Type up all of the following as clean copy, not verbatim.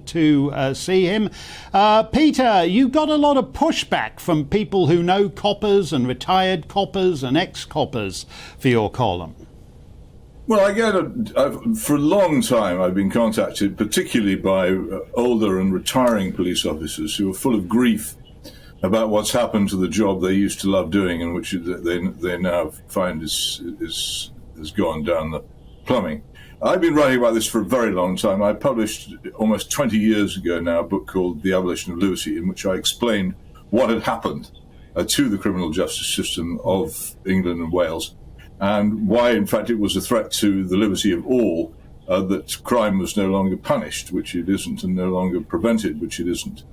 to see him. Peter, you got a lot of pushback from people who know coppers and retired coppers and ex-coppers for your column. Well, for a long time I've been contacted, particularly by older and retiring police officers who are full of grief about what's happened to the job they used to love doing and which they now find has gone down the plumbing. I've been writing about this for a very long time. I published almost 20 years ago now a book called The Abolition of Liberty, in which I explained what had happened to the criminal justice system of England and Wales, and why, in fact, it was a threat to the liberty of all that crime was no longer punished, which it isn't, and no longer prevented, which it isn't.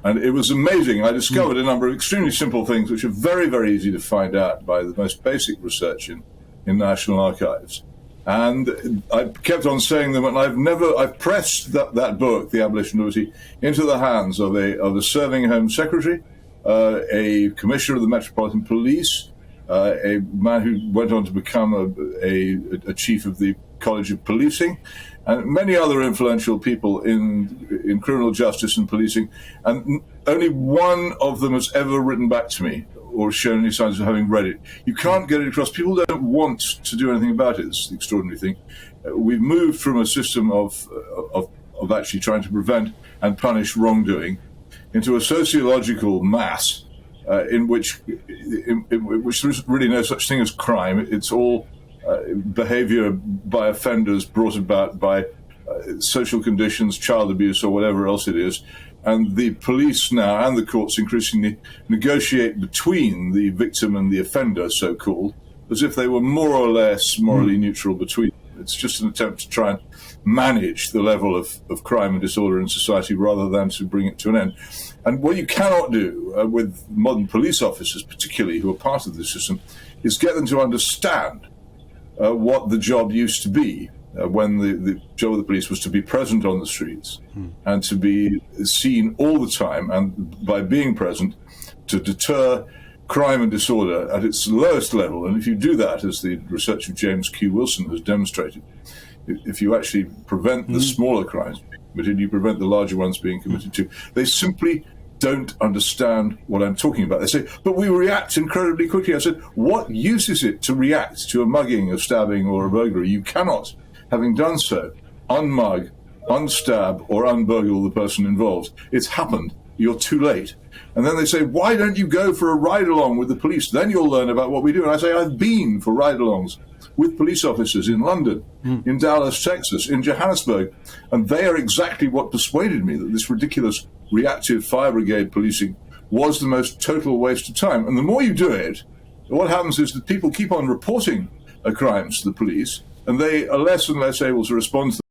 And it was amazing. I discovered a number of extremely simple things which are very, very easy to find out by the most basic research in National Archives. And I kept on saying them, and I've pressed that book, The Abolition of Liberty, into the hands of a serving Home Secretary, a Commissioner of the Metropolitan Police, a man who went on to become a chief of the College of Policing, and many other influential people in criminal justice and policing. And only one of them has ever written back to me or shown any signs of having read it. You can't get it across. People don't want to do anything about it. It's the extraordinary thing. We've moved from a system of actually trying to prevent and punish wrongdoing into a sociological mass in which there's really no such thing as crime. It's all behavior by offenders brought about by social conditions, child abuse, or whatever else it is. And the police now and the courts increasingly negotiate between the victim and the offender, so-called, as if they were more or less morally neutral between them. It's just an attempt to try and manage the level of crime and disorder in society rather than to bring it to an end. And what you cannot do with modern police officers, particularly who are part of the system, is get them to understand what the job used to be when the job of the police was to be present on the streets and to be seen all the time, and by being present to deter crime and disorder at its lowest level. And if you do that, as the research of James Q. Wilson has demonstrated, if you actually prevent the smaller crimes being committed, you prevent the larger ones being committed too. They simply don't understand what I'm talking about. They say, but we react incredibly quickly. I said, what use is it to react to a mugging, a stabbing, or a burglary? You cannot, having done so, unmug, unstab, or unburgle the person involved. It's happened. You're too late. And then they say, why don't you go for a ride-along with the police? Then you'll learn about what we do. And I say, I've been for ride-alongs with police officers in London, in Dallas, Texas, in Johannesburg. And they are exactly what persuaded me that this ridiculous reactive fire brigade policing was the most total waste of time. And the more you do it, what happens is that people keep on reporting crimes to the police, and they are less and less able to respond to them.